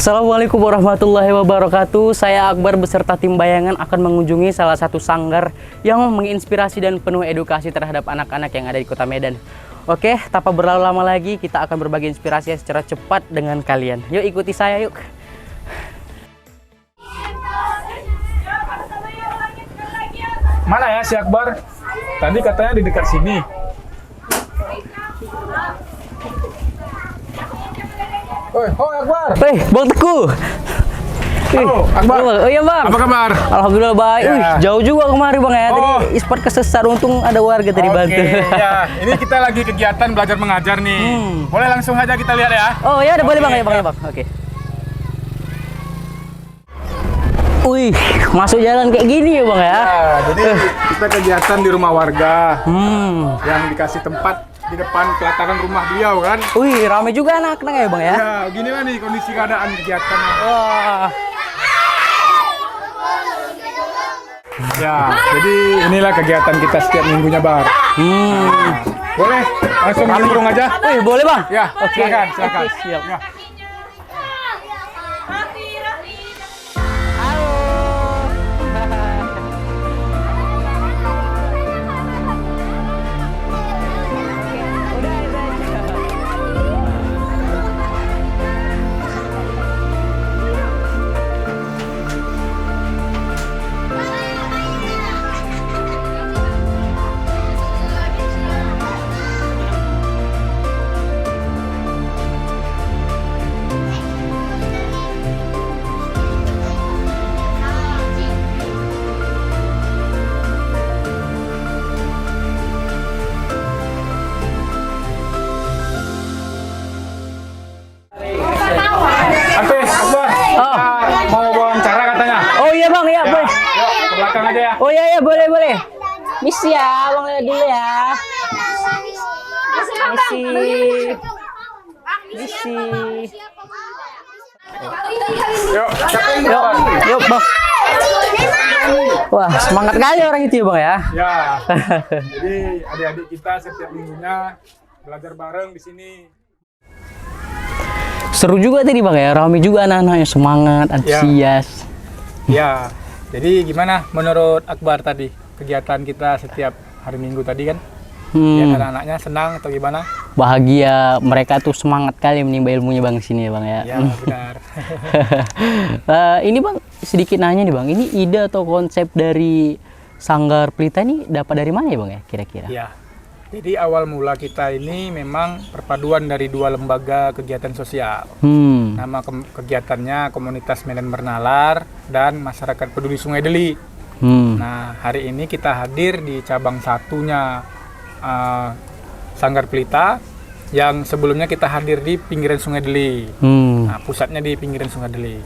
Assalamualaikum warahmatullahi wabarakatuh. Saya Akbar beserta tim bayangan akan mengunjungi salah satu sanggar yang menginspirasi dan penuh edukasi terhadap anak-anak yang ada di Kota Medan. Oke, tanpa berlalu lama lagi, kita akan berbagi inspirasi secara cepat dengan kalian. Yuk ikuti saya yuk. Mana ya si Akbar? Tadi katanya di dekat sini. Oi, Akbar. Bang Teguh. Halo, Akbar. Oh iya bang. Apa kabar? Alhamdulillah baik. Ya. Jauh juga kemari bang ya. Oh. Tadi ispat kesesar, untung ada warga tadi bantu. Ya. Ini kita lagi kegiatan belajar mengajar nih. Boleh langsung aja kita lihat ya. Oh ya udah boleh bang ya bang ya bang. Oke. Wih, masuk jalan kayak gini ya bang ya. Jadi kita kegiatan di rumah warga Hmm. yang dikasih tempat di depan pelataran rumah beliau kan. Wih, rame juga anak-anak ya bang ya. Ya, ginilah nih kondisi keadaan kegiatannya. Wah. Ya, jadi inilah kegiatan kita setiap minggunya, Bar. Boleh langsung nimbrung aja? Wih, boleh bang? Ya, Oke. silakan, silakan. Oke, siap. Ya. Artis, Akbar, kita mau wawancara katanya. Oh iya bang, iya boleh. Yuk, ke belakang aja ya. Oh iya iya boleh boleh. Misi ya, bang lihat dulu ya. Misi. Misi. Yuk, Yuk, yuk bang. Wah, semangat kali orang itu ya bang ya. Ya, jadi adik-adik kita setiap minggunya belajar bareng di sini. Seru juga tadi bang ya, ramai juga anak-anaknya, semangat, antusias. Ya, jadi gimana menurut Akbar tadi kegiatan kita setiap hari Minggu tadi kan? Ya, anak-anaknya senang atau gimana? Bahagia, mereka tuh semangat kali menimba ilmunya bang sini ya bang ya. Ya, benar. Ini bang sedikit nanya nih bang, ini ide atau konsep dari Sanggar Pelita ini dapat dari mana ya bang ya kira-kira? Ya, jadi awal mula kita ini memang perpaduan dari dua lembaga kegiatan sosial. Nama kegiatannya Komunitas Medan Bernalar dan Masyarakat Peduli Sungai Deli. Nah, hari ini kita hadir di cabang satunya Sanggar Pelita, yang sebelumnya kita hadir di pinggiran Sungai Deli. Nah, pusatnya di pinggiran Sungai Deli.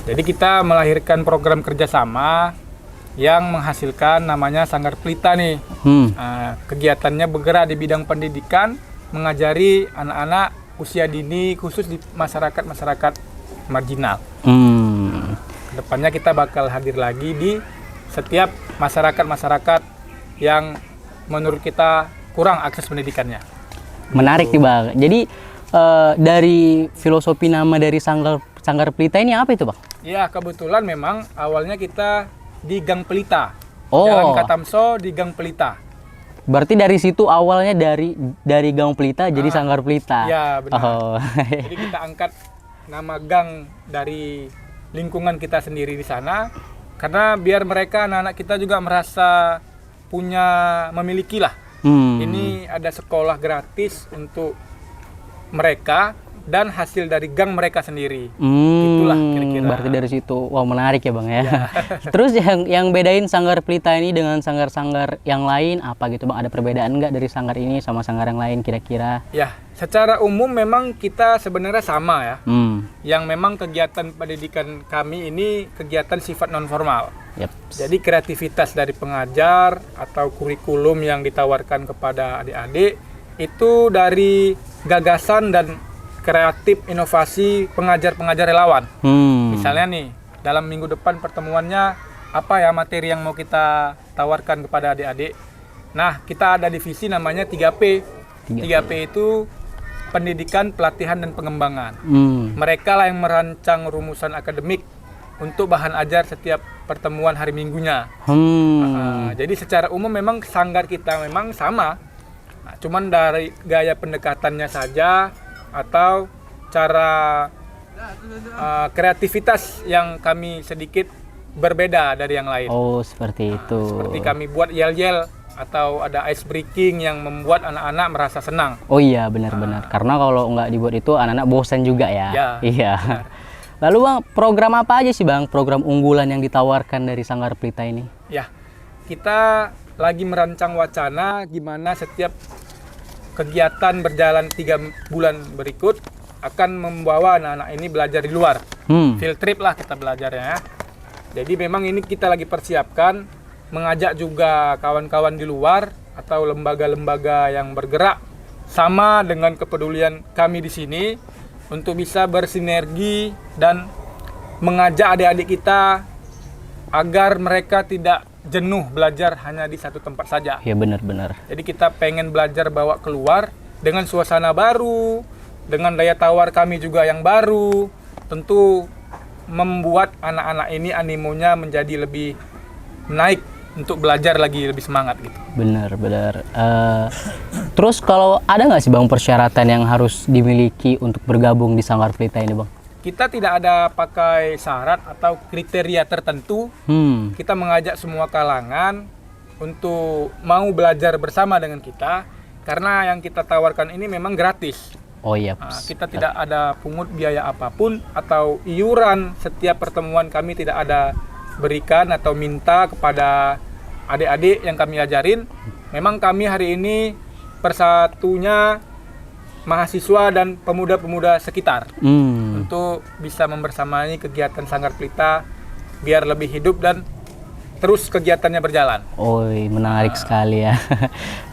Jadi kita melahirkan program kerjasama yang menghasilkan namanya Sanggar Pelita nih. Kegiatannya bergerak di bidang pendidikan, mengajari anak-anak usia dini khusus di masyarakat marginal. Kedepannya kita bakal hadir lagi di setiap masyarakat yang menurut kita kurang akses pendidikannya. Menarik nih bang. Jadi dari filosofi nama dari Sanggar Pelita ini apa itu bang? Ya, kebetulan memang awalnya kita di Gang Pelita. Oh. Jalan Katamso di Gang Pelita. Berarti dari situ awalnya dari Gang Pelita jadi Sanggar Pelita. Ya, benar. Oh. Jadi kita angkat nama gang dari lingkungan kita sendiri di sana, karena biar mereka anak-anak kita juga merasa memiliki lah. Ini ada sekolah gratis untuk mereka dan hasil dari gang mereka sendiri. Itulah kira-kira. Berarti dari situ. Wah, menarik ya bang ya. Terus yang bedain Sanggar Pelita ini dengan sanggar-sanggar yang lain apa gitu bang? Ada perbedaan nggak dari sanggar ini sama sanggar yang lain kira-kira? Ya, secara umum memang kita sebenarnya sama ya. Yang memang kegiatan pendidikan kami ini kegiatan sifat non formal. Jadi kreativitas dari pengajar atau kurikulum yang ditawarkan kepada adik-adik itu dari gagasan dan kreatif inovasi pengajar-pengajar relawan. Misalnya nih, dalam minggu depan pertemuannya apa ya materi yang mau kita tawarkan kepada adik-adik. Nah, kita ada divisi namanya 3P. 3P itu pendidikan, pelatihan, dan pengembangan. Mereka lah yang merancang rumusan akademik untuk bahan ajar setiap pertemuan hari minggunya. Jadi secara umum memang sanggar kita memang sama. Nah, cuman dari gaya pendekatannya saja atau cara kreativitas yang kami sedikit berbeda dari yang lain. Oh, seperti itu. Seperti kami buat yel-yel atau ada ice breaking yang membuat anak-anak merasa senang. Oh iya, benar-benar. Karena kalau nggak dibuat itu anak-anak bosan juga ya. Ya, iya. benar. Lalu Bang, program apa aja sih Bang? Program unggulan yang ditawarkan dari Sanggar Pelita ini? Ya, kita lagi merancang wacana gimana setiap kegiatan berjalan 3 bulan berikut akan membawa anak-anak ini belajar di luar. Field trip lah kita belajarnya ya. Jadi memang ini kita lagi persiapkan, mengajak juga kawan-kawan di luar atau lembaga-lembaga yang bergerak sama dengan kepedulian kami di sini untuk bisa bersinergi dan mengajak adik-adik kita agar mereka tidak jenuh belajar hanya di satu tempat saja. Iya, benar-benar. Jadi kita pengen belajar bawa keluar dengan suasana baru, dengan daya tawar kami juga yang baru, tentu membuat anak-anak ini animonya menjadi lebih naik untuk belajar lagi lebih semangat gitu. Benar. Terus kalau ada nggak sih Bang persyaratan yang harus dimiliki untuk bergabung di Sanggar Pelita ini Bang? Kita tidak ada pakai syarat atau kriteria tertentu. Kita mengajak semua kalangan untuk mau belajar bersama dengan kita karena yang kita tawarkan ini memang gratis. Oh iya. Kita tidak ada pungut biaya apapun atau iuran setiap pertemuan kami tidak ada berikan atau minta kepada adik-adik yang kami ajarin. Memang kami hari ini persatunya mahasiswa dan pemuda-pemuda sekitar untuk bisa membersamai kegiatan Sanggar Pelita biar lebih hidup dan terus kegiatannya berjalan. Oh, menarik sekali ya.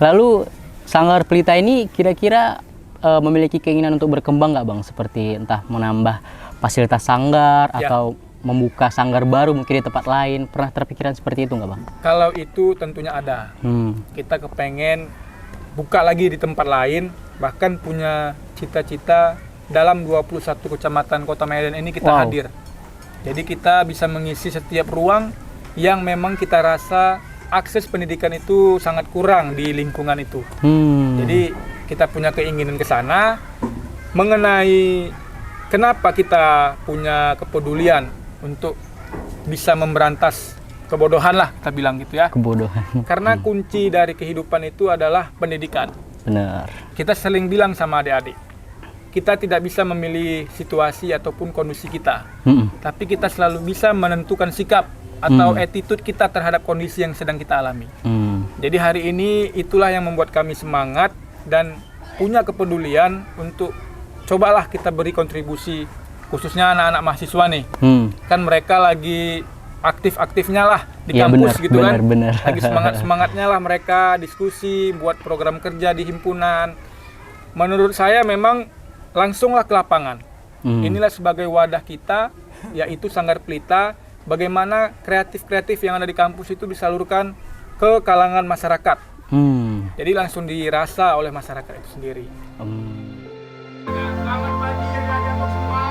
Lalu Sanggar Pelita ini kira-kira memiliki keinginan untuk berkembang nggak Bang? Seperti entah menambah fasilitas sanggar atau membuka sanggar baru mungkin di tempat lain. Pernah terpikiran seperti itu nggak Bang? Kalau itu tentunya ada. Kita kepengen buka lagi di tempat lain, bahkan punya cita-cita dalam 21 kecamatan Kota Medan ini kita hadir. Jadi kita bisa mengisi setiap ruang yang memang kita rasa akses pendidikan itu sangat kurang di lingkungan itu. Jadi kita punya keinginan ke sana mengenai kenapa kita punya kepedulian untuk bisa memberantas kebodohan lah kita bilang gitu ya. Kebodohan. Karena kunci dari kehidupan itu adalah pendidikan. Benar. Kita sering bilang sama adik-adik, kita tidak bisa memilih situasi ataupun kondisi kita. Tapi kita selalu bisa menentukan sikap atau attitude kita terhadap kondisi yang sedang kita alami. Jadi hari ini itulah yang membuat kami semangat dan punya kepedulian untuk cobalah kita beri kontribusi khususnya anak-anak mahasiswa nih. Kan mereka lagi aktif-aktifnya lah di kampus gitu kan. Lagi semangat-semangatnya lah mereka diskusi, buat program kerja di himpunan. Menurut saya memang langsunglah ke lapangan. Inilah sebagai wadah kita, yaitu Sanggar Pelita, bagaimana kreatif-kreatif yang ada di kampus itu disalurkan ke kalangan masyarakat. Jadi langsung dirasa oleh masyarakat itu sendiri. Selamat pagi adik-adik semua.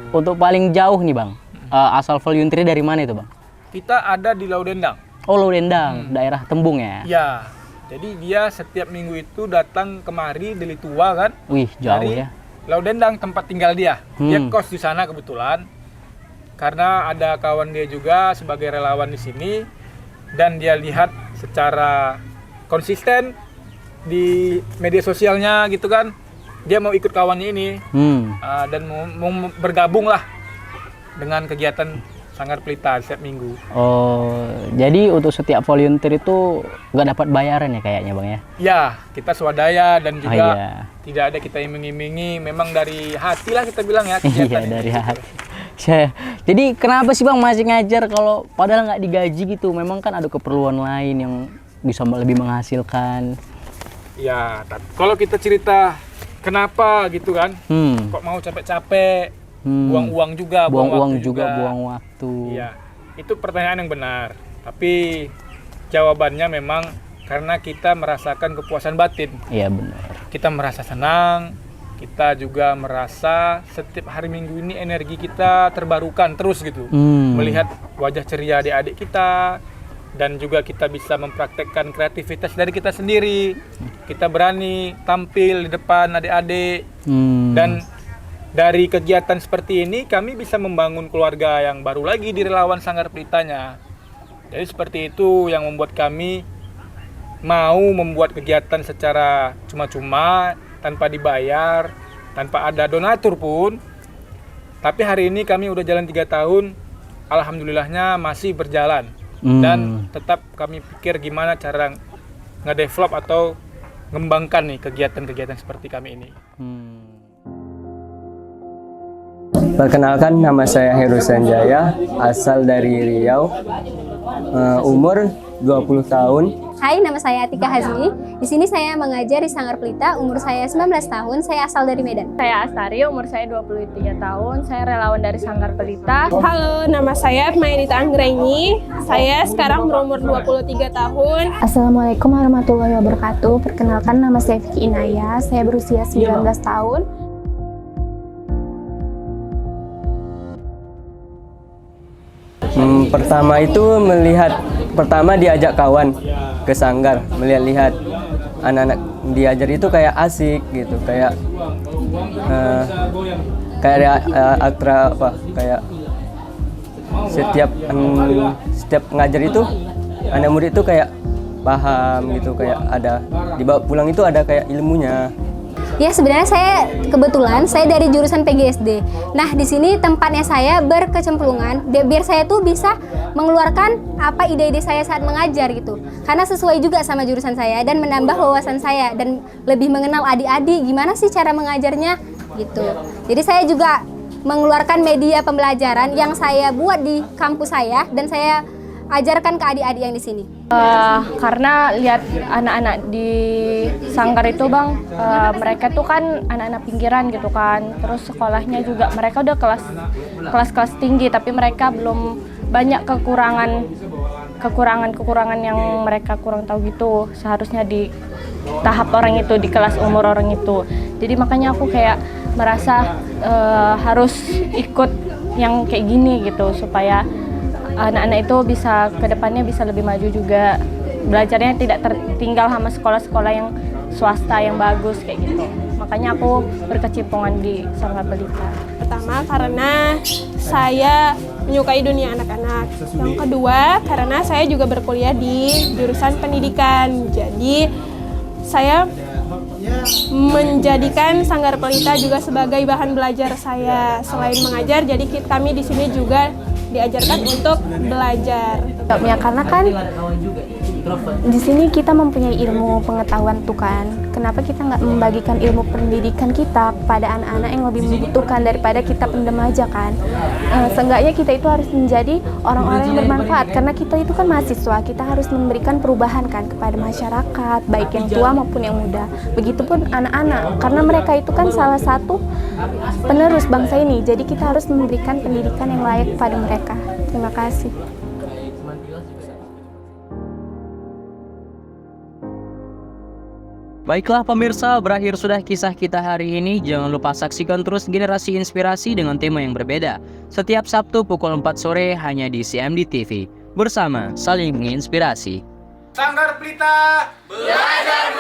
Untuk paling jauh nih Bang, asal voluntary dari mana itu Bang? Kita ada di Laudendang. Oh, Laudendang, daerah Tembung ya? Ya, jadi dia setiap minggu itu datang kemari Deli Tua kan. Wih, jauh dari ya. Laudendang tempat tinggal dia. Dia kos di sana kebetulan. Karena ada kawan dia juga sebagai relawan di sini dan dia lihat secara konsisten di media sosialnya gitu kan. Dia mau ikut kawannya ini dan mau bergabung lah dengan kegiatan Sanggar Pelita setiap minggu. Oh, jadi untuk setiap volunteer itu nggak dapat bayaran ya kayaknya Bang ya? Ya, kita swadaya dan juga iya. tidak ada kita iming-imingi, memang dari hati lah kita bilang ya. Iya, kegiatan ini. dari hati. Jadi kenapa sih Bang masih ngajar kalau padahal nggak digaji gitu? Memang kan ada keperluan lain yang bisa lebih menghasilkan. Ya, kalau kita cerita kenapa gitu kan, kok mau capek-capek, buang uang juga, buang uang waktu juga, buang waktu. Iya, itu pertanyaan yang benar. Tapi jawabannya memang karena kita merasakan kepuasan batin. Iya benar. Kita merasa senang, kita juga merasa setiap hari Minggu ini energi kita terbarukan terus gitu. Melihat wajah ceria adik-adik kita, dan juga kita bisa mempraktekkan kreativitas dari kita sendiri. Kita berani tampil di depan adik-adik. Dan dari kegiatan seperti ini kami bisa membangun keluarga yang baru lagi di relawan Sanggar Pelitanya. Jadi seperti itu yang membuat kami mau membuat kegiatan secara cuma-cuma, tanpa dibayar, tanpa ada donatur pun. Tapi hari ini kami udah jalan 3 tahun, alhamdulillahnya masih berjalan. Dan tetap kami pikir gimana cara nge-develop atau ngembangkan nih kegiatan-kegiatan seperti kami ini. Perkenalkan, nama saya Heru Sanjaya, asal dari Riau, umur 20 tahun. Hai, nama saya Atika Hazmi. Di sini saya mengajar di Sanggar Pelita. Umur saya 19 tahun. Saya asal dari Medan. Saya Astari, umur saya 23 tahun. Saya relawan dari Sanggar Pelita. Halo, nama saya Maedita Anggraini. Saya sekarang berumur 23 tahun. Assalamualaikum warahmatullahi wabarakatuh. Perkenalkan, nama saya Vicky Inaya. Saya berusia 19 tahun. Pertama diajak kawan ke sanggar, melihat anak-anak diajar itu kayak asik gitu, kayak setiap ngajar itu anak murid itu kayak paham gitu, kayak ada dibawa pulang itu ada kayak ilmunya. Ya, sebenarnya kebetulan saya dari jurusan PGSD. Nah, di sini tempatnya saya berkecemplungan biar saya tuh bisa mengeluarkan apa ide-ide saya saat mengajar gitu. Karena sesuai juga sama jurusan saya dan menambah wawasan saya dan lebih mengenal adik-adik gimana sih cara mengajarnya gitu. Jadi saya juga mengeluarkan media pembelajaran yang saya buat di kampus saya dan saya ajarkan ke adik-adik yang di sini. Karena lihat anak-anak di sanggar itu Bang, mereka tuh kan anak-anak pinggiran gitu kan. Terus sekolahnya juga mereka udah kelas tinggi, tapi mereka belum banyak kekurangan yang mereka kurang tahu gitu. Seharusnya di tahap orang itu, di kelas umur orang itu. Jadi makanya aku kayak merasa harus ikut yang kayak gini gitu, supaya anak-anak itu bisa kedepannya bisa lebih maju juga, belajarnya tidak tertinggal sama sekolah-sekolah yang swasta yang bagus kayak gitu. Makanya aku berkecimpungan di Sanggar Pelita. Pertama, karena saya menyukai dunia anak-anak. Yang kedua, karena saya juga berkuliah di jurusan pendidikan. Jadi saya menjadikan Sanggar Pelita juga sebagai bahan belajar saya. Selain mengajar, jadi kami di sini juga diajarkan untuk belajar. Ya, karena kan di sini kita mempunyai ilmu pengetahuan tuh kan. Kenapa kita nggak membagikan ilmu pendidikan kita kepada anak-anak yang lebih membutuhkan daripada kita pendem aja kan? Seenggaknya kita itu harus menjadi orang-orang yang bermanfaat, karena kita itu kan mahasiswa. Kita harus memberikan perubahan kan kepada masyarakat, baik yang tua maupun yang muda. Begitupun anak-anak, karena mereka itu kan salah satu penerus bangsa ini. Jadi kita harus memberikan pendidikan yang layak kepada mereka. Terima kasih. Baiklah pemirsa, berakhir sudah kisah kita hari ini. Jangan lupa saksikan terus Generasi Inspirasi dengan tema yang berbeda. Setiap Sabtu pukul 4 sore hanya di CMD TV. Bersama saling menginspirasi. Sanggar Pelita, belajar